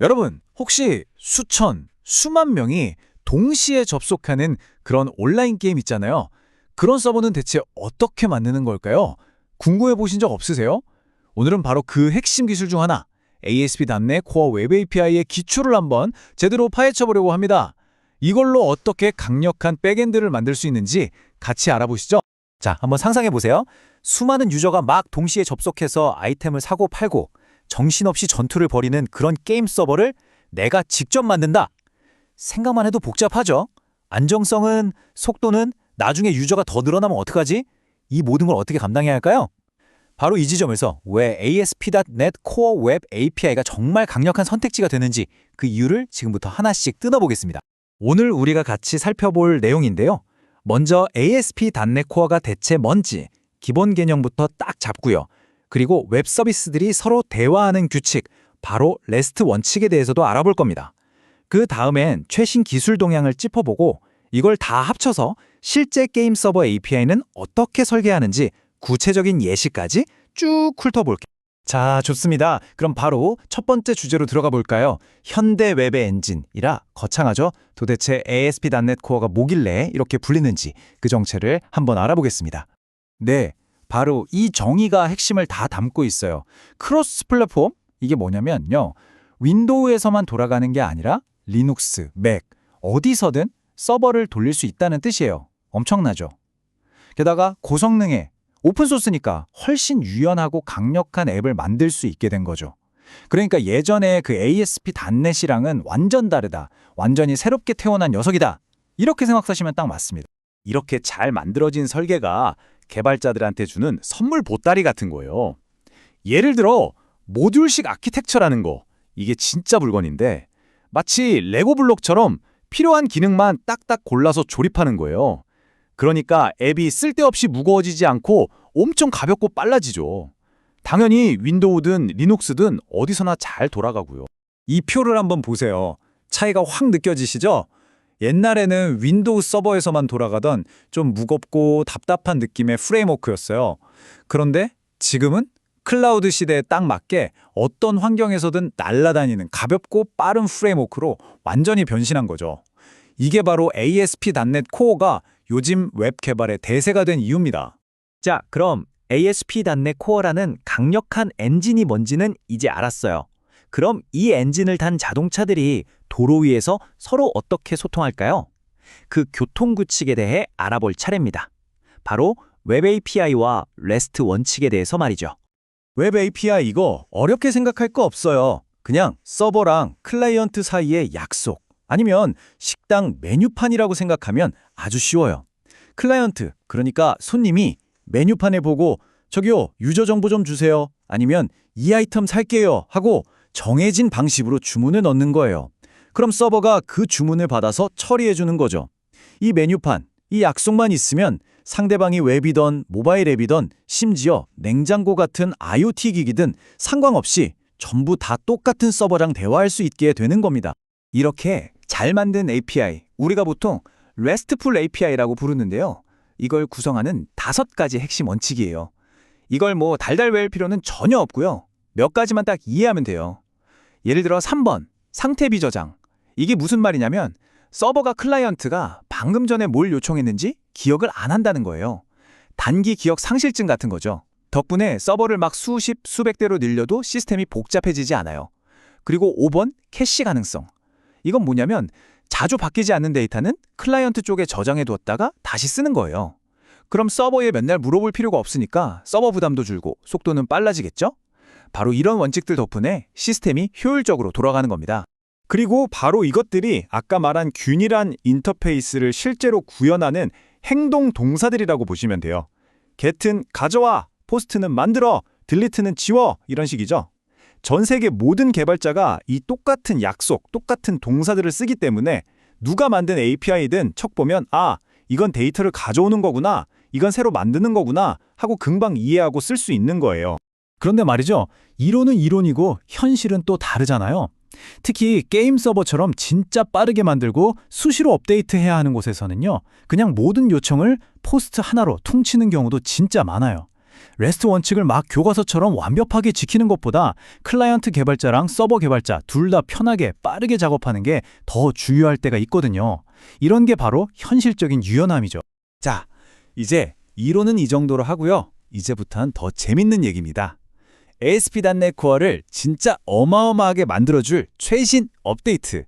여러분, 혹시 수천, 수만 명이 동시에 접속하는 그런 온라인 게임 있잖아요. 그런 서버는 대체 어떻게 만드는 걸까요? 궁금해 보신 적 없으세요? 오늘은 바로 그 핵심 기술 중 하나, ASP.NET 코어 웹 API의 기초를 한번 제대로 파헤쳐 보려고 합니다. 이걸로 어떻게 강력한 백엔드를 만들 수 있는지 같이 알아보시죠. 자, 한번 상상해 보세요. 수많은 유저가 막 동시에 접속해서 아이템을 사고 팔고 정신없이 전투를 벌이는 그런 게임 서버를 내가 직접 만든다. 생각만 해도 복잡하죠? 안정성은, 속도는, 나중에 유저가 더 늘어나면 어떡하지? 이 모든 걸 어떻게 감당해야 할까요? 바로 이 지점에서 왜 ASP.NET 코어 웹 API가 정말 강력한 선택지가 되는지 그 이유를 지금부터 하나씩 뜯어보겠습니다. 오늘 우리가 같이 살펴볼 내용인데요. 먼저 ASP.NET 코어가 대체 뭔지 기본 개념부터 딱 잡고요. 그리고 웹 서비스들이 서로 대화하는 규칙, 바로 REST 원칙에 대해서도 알아볼 겁니다. 그 다음엔 최신 기술 동향을 짚어보고 이걸 다 합쳐서 실제 게임 서버 API는 어떻게 설계하는지 구체적인 예시까지 쭉 훑어볼게요. 자, 좋습니다. 그럼 바로 첫 번째 주제로 들어가 볼까요? 현대 웹의 엔진이라 거창하죠? 도대체 ASP.NET 코어가 뭐길래 이렇게 불리는지 그 정체를 한번 알아보겠습니다. 네, 바로 이 정의가 핵심을 다 담고 있어요. 크로스 플랫폼? 이게 뭐냐면요. 윈도우에서만 돌아가는 게 아니라 리눅스, 맥, 어디서든 서버를 돌릴 수 있다는 뜻이에요. 엄청나죠? 게다가 고성능에 오픈소스니까 훨씬 유연하고 강력한 앱을 만들 수 있게 된 거죠. 그러니까 예전에 그 ASP.NET이랑은 완전 다르다. 완전히 새롭게 태어난 녀석이다. 이렇게 생각하시면 딱 맞습니다. 이렇게 잘 만들어진 설계가 개발자들한테 주는 선물 보따리 같은 거예요. 예를 들어 모듈식 아키텍처라는 거, 이게 진짜 물건인데 마치 레고 블록처럼 필요한 기능만 딱딱 골라서 조립하는 거예요. 그러니까 앱이 쓸데없이 무거워지지 않고 엄청 가볍고 빨라지죠. 당연히 윈도우든 리눅스든 어디서나 잘 돌아가고요. 이 표를 한번 보세요. 차이가 확 느껴지시죠? 옛날에는 윈도우 서버에서만 돌아가던 좀 무겁고 답답한 느낌의 프레임워크였어요. 그런데 지금은 클라우드 시대에 딱 맞게 어떤 환경에서든 날아다니는 가볍고 빠른 프레임워크로 완전히 변신한 거죠. 이게 바로 ASP.NET 코어가 요즘 웹 개발의 대세가 된 이유입니다. 자, 그럼 ASP.NET 코어라는 강력한 엔진이 뭔지는 이제 알았어요. 그럼 이 엔진을 탄 자동차들이 도로 위에서 서로 어떻게 소통할까요? 그 교통규칙에 대해 알아볼 차례입니다. 바로 웹 API와 REST 원칙에 대해서 말이죠. 웹 API 이거 어렵게 생각할 거 없어요. 그냥 서버랑 클라이언트 사이의 약속, 아니면 식당 메뉴판이라고 생각하면 아주 쉬워요. 클라이언트, 그러니까 손님이 메뉴판을 보고 저기요, 유저 정보 좀 주세요. 아니면 이 아이템 살게요 하고 정해진 방식으로 주문을 넣는 거예요. 그럼 서버가 그 주문을 받아서 처리해 주는 거죠. 이 메뉴판, 이 약속만 있으면 상대방이 웹이든 모바일 앱이든 심지어 냉장고 같은 IoT 기기든 상관없이 전부 다 똑같은 서버랑 대화할 수 있게 되는 겁니다. 이렇게 잘 만든 API, 우리가 보통 RESTful API라고 부르는데요. 이걸 구성하는 5가지 핵심 원칙이에요. 이걸 뭐 달달 외울 필요는 전혀 없고요. 몇 가지만 딱 이해하면 돼요. 예를 들어 3번, 상태 비저장. 이게 무슨 말이냐면 서버가 클라이언트가 방금 전에 뭘 요청했는지 기억을 안 한다는 거예요. 단기 기억 상실증 같은 거죠. 덕분에 서버를 막 수십, 수백 대로 늘려도 시스템이 복잡해지지 않아요. 그리고 5번, 캐시 가능성. 이건 뭐냐면 자주 바뀌지 않는 데이터는 클라이언트 쪽에 저장해 두었다가 다시 쓰는 거예요. 그럼 서버에 맨날 물어볼 필요가 없으니까 서버 부담도 줄고 속도는 빨라지겠죠? 바로 이런 원칙들 덕분에 시스템이 효율적으로 돌아가는 겁니다. 그리고 바로 이것들이 아까 말한 균일한 인터페이스를 실제로 구현하는 행동 동사들이라고 보시면 돼요. get은 가져와, post는 만들어, delete는 지워, 이런 식이죠. 전 세계 모든 개발자가 이 똑같은 약속, 똑같은 동사들을 쓰기 때문에 누가 만든 API든 척 보면 아, 이건 데이터를 가져오는 거구나, 이건 새로 만드는 거구나 하고 금방 이해하고 쓸 수 있는 거예요. 그런데 말이죠. 이론은 이론이고 현실은 또 다르잖아요. 특히 게임 서버처럼 진짜 빠르게 만들고 수시로 업데이트해야 하는 곳에서는요. 그냥 모든 요청을 포스트 하나로 퉁치는 경우도 진짜 많아요. REST 원칙을 막 교과서처럼 완벽하게 지키는 것보다 클라이언트 개발자랑 서버 개발자 둘 다 편하게 빠르게 작업하는 게 더 중요할 때가 있거든요. 이런 게 바로 현실적인 유연함이죠. 자, 이제 이론은 이 정도로 하고요. 이제부터는 더 재밌는 얘기입니다. ASP.NET Core를 진짜 어마어마하게 만들어줄 최신 업데이트.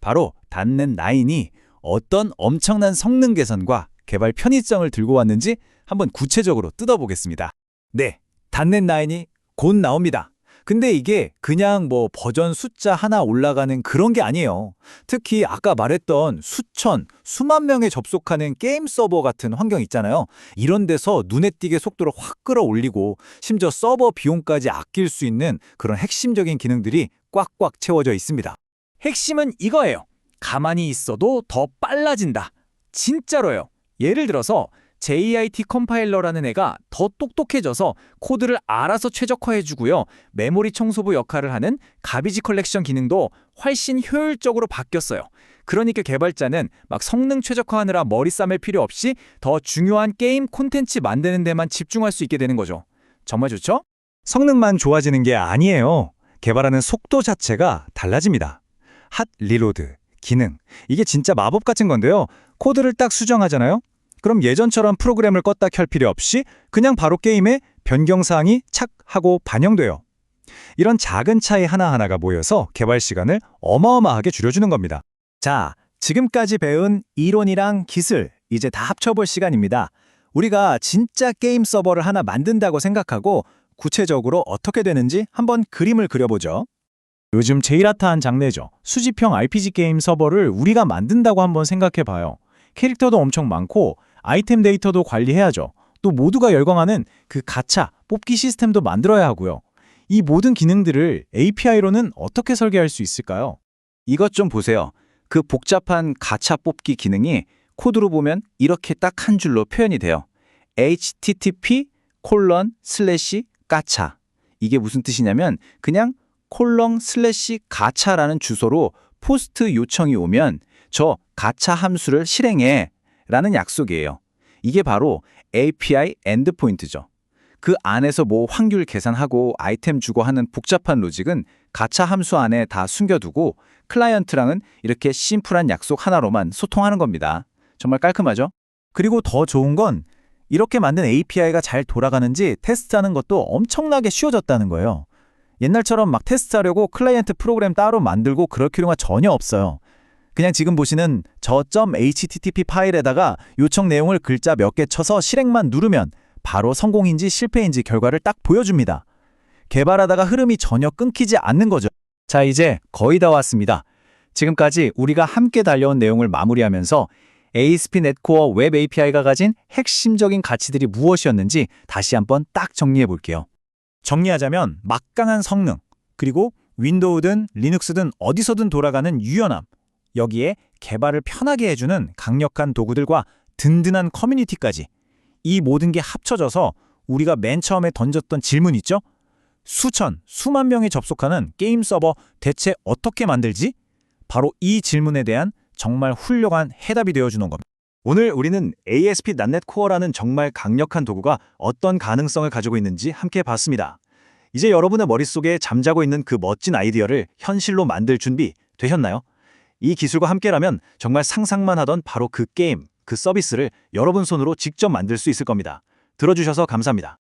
바로 .NET 9이 어떤 엄청난 성능 개선과 개발 편의성을 들고 왔는지 한번 구체적으로 뜯어보겠습니다. 네, .NET 9이 곧 나옵니다. 근데 이게 그냥 뭐 버전 숫자 하나 올라가는 그런 게 아니에요. 특히 아까 말했던 수천, 수만 명에 접속하는 게임 서버 같은 환경 있잖아요. 이런 데서 눈에 띄게 속도를 확 끌어올리고 심지어 서버 비용까지 아낄 수 있는 그런 핵심적인 기능들이 꽉꽉 채워져 있습니다. 핵심은 이거예요. 가만히 있어도 더 빨라진다. 진짜로요. 예를 들어서 JIT 컴파일러라는 애가 더 똑똑해져서 코드를 알아서 최적화해주고요. 메모리 청소부 역할을 하는 가비지 컬렉션 기능도 훨씬 효율적으로 바뀌었어요. 그러니까 개발자는 막 성능 최적화하느라 머리 싸맬 필요 없이 더 중요한 게임 콘텐츠 만드는 데만 집중할 수 있게 되는 거죠. 정말 좋죠? 성능만 좋아지는 게 아니에요. 개발하는 속도 자체가 달라집니다. 핫 리로드, 기능, 이게 진짜 마법 같은 건데요. 코드를 딱 수정하잖아요. 그럼 예전처럼 프로그램을 껐다 켤 필요 없이 그냥 바로 게임에 변경사항이 착 하고 반영돼요. 이런 작은 차이 하나하나가 모여서 개발 시간을 어마어마하게 줄여주는 겁니다. 자, 지금까지 배운 이론이랑 기술, 이제 다 합쳐볼 시간입니다. 우리가 진짜 게임 서버를 하나 만든다고 생각하고 구체적으로 어떻게 되는지 한번 그림을 그려보죠. 요즘 제일 핫한 장르죠. 수집형 RPG 게임 서버를 우리가 만든다고 한번 생각해봐요. 캐릭터도 엄청 많고 아이템 데이터도 관리해야죠. 또 모두가 열광하는 그 가챠, 뽑기 시스템도 만들어야 하고요. 이 모든 기능들을 API로는 어떻게 설계할 수 있을까요? 이것 좀 보세요. 그 복잡한 가챠 뽑기 기능이 코드로 보면 이렇게 딱 한 줄로 표현이 돼요. http:/가챠. 이게 무슨 뜻이냐면 그냥 :/가챠라는 주소로 포스트 요청이 오면 저 가챠 함수를 실행해 라는 약속이에요. 이게 바로 API 엔드포인트죠. 그 안에서 뭐 확률 계산하고 아이템 주고 하는 복잡한 로직은 가챠 함수 안에 다 숨겨두고 클라이언트랑은 이렇게 심플한 약속 하나로만 소통하는 겁니다. 정말 깔끔하죠? 그리고 더 좋은 건 이렇게 만든 API가 잘 돌아가는지 테스트하는 것도 엄청나게 쉬워졌다는 거예요. 옛날처럼 막 테스트하려고 클라이언트 프로그램 따로 만들고 그럴 필요가 전혀 없어요. 그냥 지금 보시는 저 .http 파일에다가 요청 내용을 글자 몇 개 쳐서 실행만 누르면 바로 성공인지 실패인지 결과를 딱 보여줍니다. 개발하다가 흐름이 전혀 끊기지 않는 거죠. 자, 이제 거의 다 왔습니다. 지금까지 우리가 함께 달려온 내용을 마무리하면서 ASP.NET Core 웹 API가 가진 핵심적인 가치들이 무엇이었는지 다시 한번 딱 정리해 볼게요. 정리하자면 막강한 성능, 그리고 윈도우든 리눅스든 어디서든 돌아가는 유연함, 여기에 개발을 편하게 해주는 강력한 도구들과 든든한 커뮤니티까지, 이 모든 게 합쳐져서 우리가 맨 처음에 던졌던 질문 있죠? 수천, 수만 명이 접속하는 게임 서버 대체 어떻게 만들지? 바로 이 질문에 대한 정말 훌륭한 해답이 되어주는 겁니다. 오늘 우리는 ASP.NET Core라는 정말 강력한 도구가 어떤 가능성을 가지고 있는지 함께 봤습니다. 이제 여러분의 머릿속에 잠자고 있는 그 멋진 아이디어를 현실로 만들 준비 되셨나요? 이 기술과 함께라면 정말 상상만 하던 바로 그 게임, 그 서비스를 여러분 손으로 직접 만들 수 있을 겁니다. 들어주셔서 감사합니다.